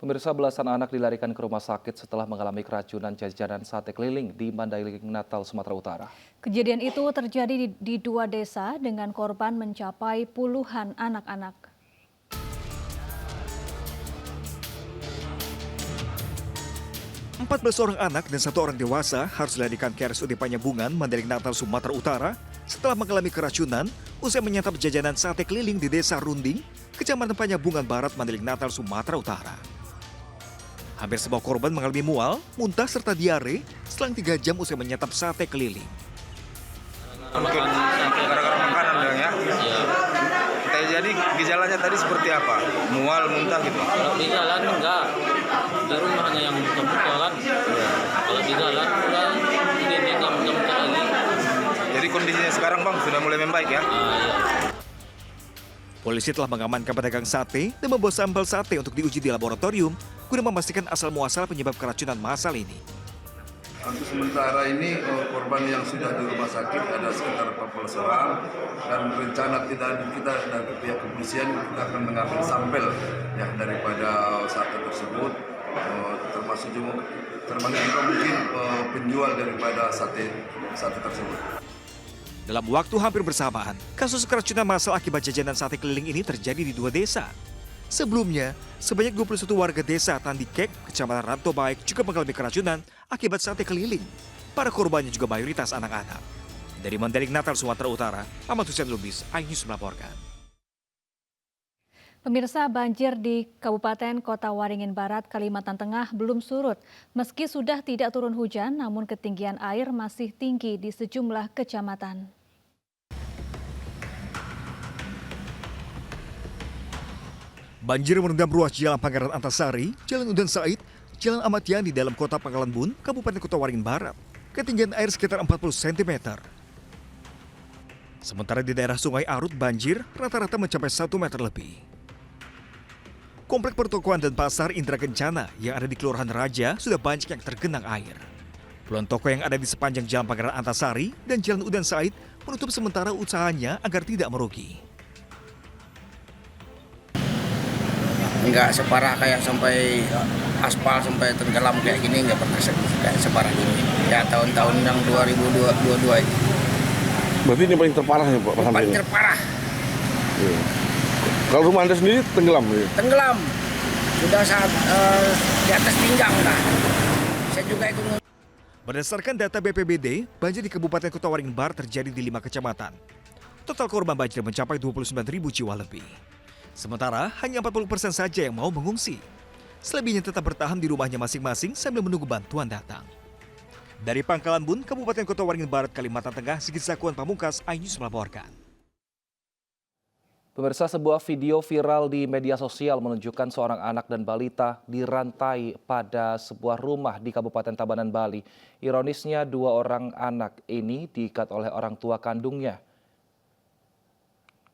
Pemirsa, belasan anak dilarikan ke rumah sakit setelah mengalami keracunan jajanan sate keliling di Mandailing, Natal, Sumatera Utara. Kejadian itu terjadi di dua desa dengan korban mencapai puluhan anak-anak. 14 orang anak dan 1 orang dewasa harus dilarikan ke RSUD Panyabungan, Mandailing Natal, Sumatera Utara setelah mengalami keracunan usai menyantap jajanan sate keliling di Desa Runding, Kecamatan Panyabungan Barat, Mandailing Natal, Sumatera Utara. Hampir semua korban mengalami mual, muntah serta diare selang 3 jam usai menyantap sate keliling. Mungkin gara-gara makanan dong ya. Iya. Jadi gejalanya tadi seperti apa? Mual, muntah gitu. Kalau di jalan enggak, di rumah hanya yang muntah-muntah kan. Kalau di jalan udah ini enggak muntah-muntah lagi. Jadi kondisinya sekarang Bang sudah mulai membaik ya? Iya. Polisi telah mengamankan pedagang sate dan membawa sampel sate untuk diuji di laboratorium guna memastikan asal-muasal penyebab keracunan massal ini. Untuk sementara ini korban yang sudah di rumah sakit ada sekitar 14 orang dan rencana kita dari pihak kepolisian kita akan mengambil sampel ya daripada sate tersebut termasuk juga mungkin penjual daripada sate tersebut. Dalam waktu hampir bersamaan, kasus keracunan massal akibat jajanan sate keliling ini terjadi di 2 desa. Sebelumnya, sebanyak 21 warga desa Tandikek, Kecamatan Ranto Baik juga mengalami keracunan akibat sate keliling. Para korbannya juga mayoritas anak-anak. Dari Mandailing Natal, Sumatera Utara, Ahmad Hussein Lubis, iNews melaporkan. Pemirsa, banjir di Kabupaten Kota Waringin Barat, Kalimantan Tengah belum surut. Meski sudah tidak turun hujan, namun ketinggian air masih tinggi di sejumlah kecamatan. Banjir merendam ruas Jalan Pangeran Antasari, Jalan Udan Said, Jalan Ahmad Yani di dalam kota Pangkalan Bun, Kabupaten Kota Waringin Barat. Ketinggian air sekitar 40 cm. Sementara di daerah Sungai Arut banjir rata-rata mencapai 1 meter lebih. Komplek pertokoan dan pasar Indra Kencana yang ada di Kelurahan Raja sudah banyak yang tergenang air. Puluhan toko yang ada di sepanjang Jalan Pangeran Antasari dan Jalan Udan Said menutup sementara usahanya agar tidak merugi. Enggak separah kayak sampai aspal sampai tenggelam kayak gini, enggak pernah kayak separah gini. Ya tahun-tahun yang 2022 itu. Berarti ini paling terparah ya Pak? Paling terparah. Iya. Kalau rumah Anda sendiri tenggelam ya? Tenggelam. Sudah saat di atas pinggang lah. Saya juga ikut. Berdasarkan data BPBD, banjir di Kabupaten Kota Waringin Barat terjadi di 5 kecamatan. Total korban banjir mencapai 29.000 jiwa lebih. Sementara hanya 40% saja yang mau mengungsi. Selebihnya tetap bertahan di rumahnya masing-masing sambil menunggu bantuan datang. Dari Pangkalan Bun, Kabupaten Kota Waringin Barat, Kalimantan Tengah, Sigit Zakuan Pamungkas, iNews melaporkan. Pemirsa, sebuah video viral di media sosial menunjukkan seorang anak dan balita dirantai pada sebuah rumah di Kabupaten Tabanan, Bali. Ironisnya, 2 orang anak ini diikat oleh orang tua kandungnya.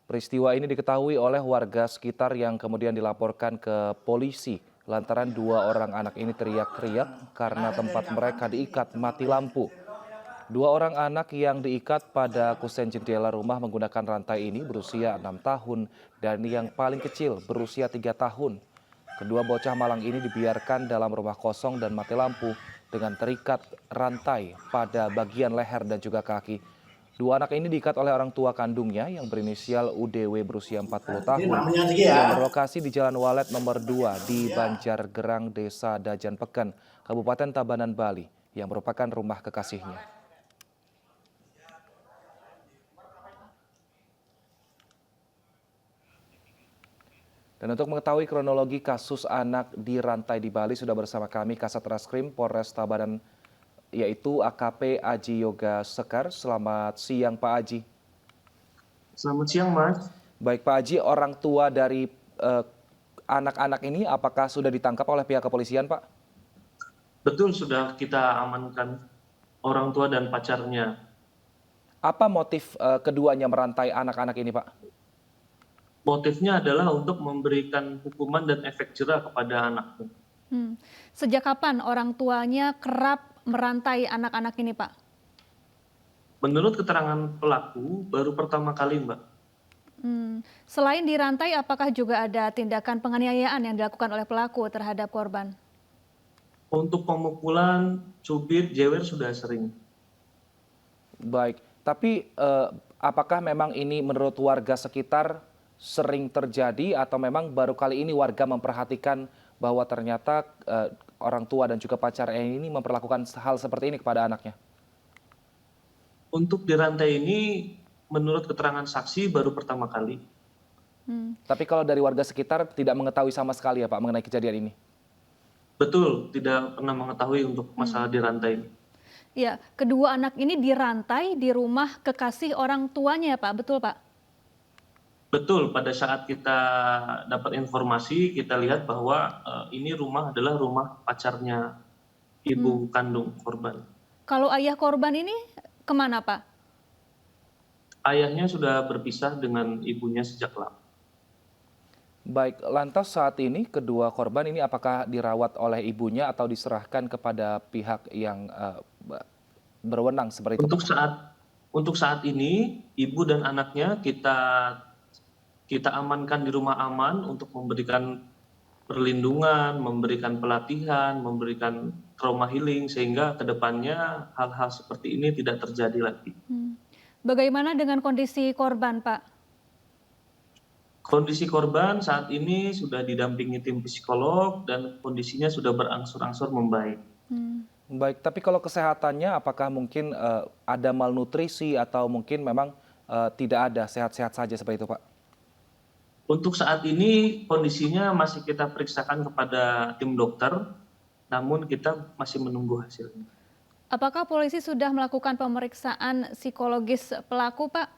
Peristiwa ini diketahui oleh warga sekitar yang kemudian dilaporkan ke polisi lantaran 2 orang anak ini teriak-teriak karena tempat mereka diikat mati lampu. 2 orang anak yang diikat pada kusen jendela rumah menggunakan rantai ini berusia 6 tahun dan yang paling kecil berusia 3 tahun. Kedua bocah malang ini dibiarkan dalam rumah kosong dan mati lampu dengan terikat rantai pada bagian leher dan juga kaki. 2 anak ini diikat oleh orang tua kandungnya yang berinisial UDW berusia 40 tahun yang berlokasi di Jalan Walet nomor 2 di Banjargerang, Desa Dajan Peken, Kabupaten Tabanan, Bali, yang merupakan rumah kekasihnya. Dan untuk mengetahui kronologi kasus anak dirantai di Bali sudah bersama kami Kasat Reskrim Polres Tabanan, yaitu AKP Aji Yoga Sekar. Selamat siang Pak Aji. Selamat siang Mas. Baik Pak Aji, orang tua dari anak-anak ini apakah sudah ditangkap oleh pihak kepolisian Pak? Betul, sudah kita amankan orang tua dan pacarnya. Apa motif keduanya merantai anak-anak ini Pak? Motifnya adalah untuk memberikan hukuman dan efek jera kepada anaknya. Sejak kapan orang tuanya kerap merantai anak-anak ini, Pak? Menurut keterangan pelaku, baru pertama kali, Mbak. Selain dirantai, apakah juga ada tindakan penganiayaan yang dilakukan oleh pelaku terhadap korban? Untuk pemukulan, cubit, jewer sudah sering. Baik, tapi apakah memang ini menurut warga sekitar sering terjadi atau memang baru kali ini warga memperhatikan bahwa ternyata orang tua dan juga pacarnya ini memperlakukan hal seperti ini kepada anaknya? Untuk dirantai ini, menurut keterangan saksi baru pertama kali. Tapi kalau dari warga sekitar tidak mengetahui sama sekali ya Pak mengenai kejadian ini? Betul, tidak pernah mengetahui untuk masalah dirantai ini. Ya, kedua anak ini dirantai di rumah kekasih orang tuanya, Pak. Betul, Pak? Betul, pada saat kita dapat informasi, kita lihat bahwa ini rumah adalah rumah pacarnya ibu kandung korban. Kalau ayah korban ini kemana, Pak? Ayahnya sudah berpisah dengan ibunya sejak lama. Baik, lantas saat ini kedua korban ini apakah dirawat oleh ibunya atau diserahkan kepada pihak yang berwenang seperti itu? Untuk saat ini, ibu dan anaknya kita amankan di rumah aman untuk memberikan perlindungan, memberikan pelatihan, memberikan trauma healing sehingga kedepannya hal-hal seperti ini tidak terjadi lagi. Bagaimana dengan kondisi korban, Pak? Kondisi korban saat ini sudah didampingi tim psikolog dan kondisinya sudah berangsur-angsur membaik. Baik, tapi kalau kesehatannya apakah mungkin ada malnutrisi atau mungkin memang tidak ada, sehat-sehat saja seperti itu Pak? Untuk saat ini kondisinya masih kita periksakan kepada tim dokter, namun kita masih menunggu hasilnya. Apakah polisi sudah melakukan pemeriksaan psikologis pelaku, Pak?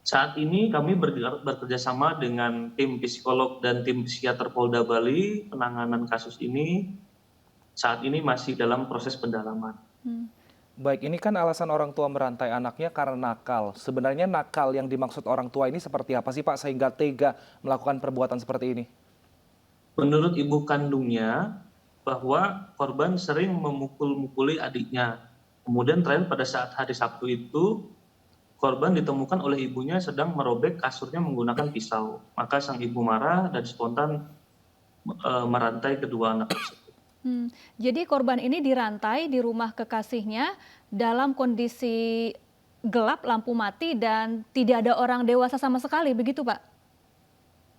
Saat ini kami bekerjasama dengan tim psikolog dan tim psikiater Polda Bali, penanganan kasus ini saat ini masih dalam proses pendalaman. Baik, ini kan alasan orang tua merantai anaknya karena nakal. Sebenarnya nakal yang dimaksud orang tua ini seperti apa sih Pak sehingga tega melakukan perbuatan seperti ini? Menurut ibu kandungnya bahwa korban sering memukul-mukuli adiknya. Kemudian terakhir pada saat hari Sabtu itu korban ditemukan oleh ibunya sedang merobek kasurnya menggunakan pisau. Maka sang ibu marah dan spontan merantai kedua anak tersebut. Jadi korban ini dirantai di rumah kekasihnya dalam kondisi gelap, lampu mati, dan tidak ada orang dewasa sama sekali, begitu Pak?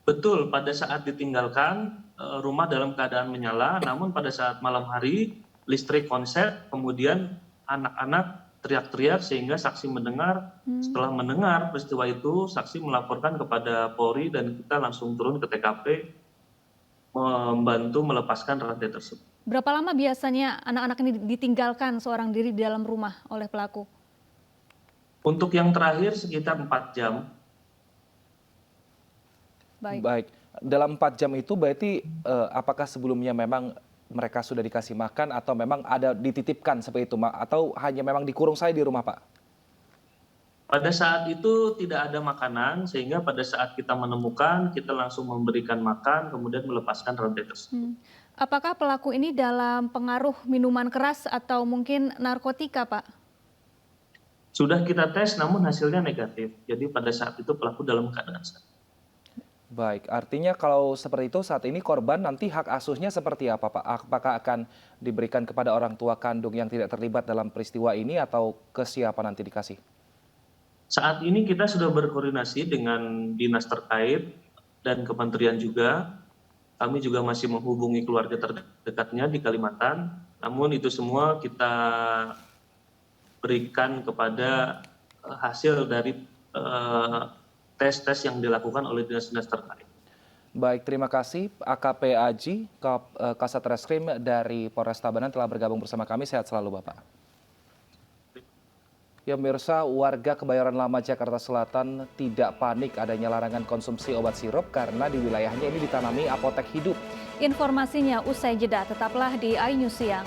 Betul, pada saat ditinggalkan rumah dalam keadaan menyala, namun pada saat malam hari listrik konset, kemudian anak-anak teriak-teriak sehingga saksi mendengar. Setelah mendengar peristiwa itu, saksi melaporkan kepada Polri dan kita langsung turun ke TKP membantu melepaskan rantai tersebut. Berapa lama biasanya anak-anak ini ditinggalkan seorang diri di dalam rumah oleh pelaku? Untuk yang terakhir sekitar 4 jam. Baik. Dalam 4 jam itu berarti apakah sebelumnya memang mereka sudah dikasih makan atau memang ada dititipkan seperti itu atau hanya memang dikurung saja di rumah Pak? Pada saat itu tidak ada makanan sehingga pada saat kita menemukan kita langsung memberikan makan kemudian melepaskan rantai tersebut. Apakah pelaku ini dalam pengaruh minuman keras atau mungkin narkotika Pak? Sudah kita tes namun hasilnya negatif. Jadi pada saat itu pelaku dalam keadaan sadar. Baik, artinya kalau seperti itu saat ini korban nanti hak asuhnya seperti apa Pak? Apakah akan diberikan kepada orang tua kandung yang tidak terlibat dalam peristiwa ini atau ke siapa nanti dikasih? Saat ini kita sudah berkoordinasi dengan dinas terkait dan kementerian juga. Kami juga masih menghubungi keluarga terdekatnya di Kalimantan. Namun itu semua kita berikan kepada hasil dari tes-tes yang dilakukan oleh dinas-dinas terkait. Baik, terima kasih AKP Aji, Kasat Reskrim dari Polres Tabanan telah bergabung bersama kami. Sehat selalu Bapak. Ya pemirsa, warga Kebayoran Lama Jakarta Selatan tidak panik adanya larangan konsumsi obat sirup karena di wilayahnya ini ditanami apotek hidup. Informasinya usai jeda, tetaplah di iNews Siang.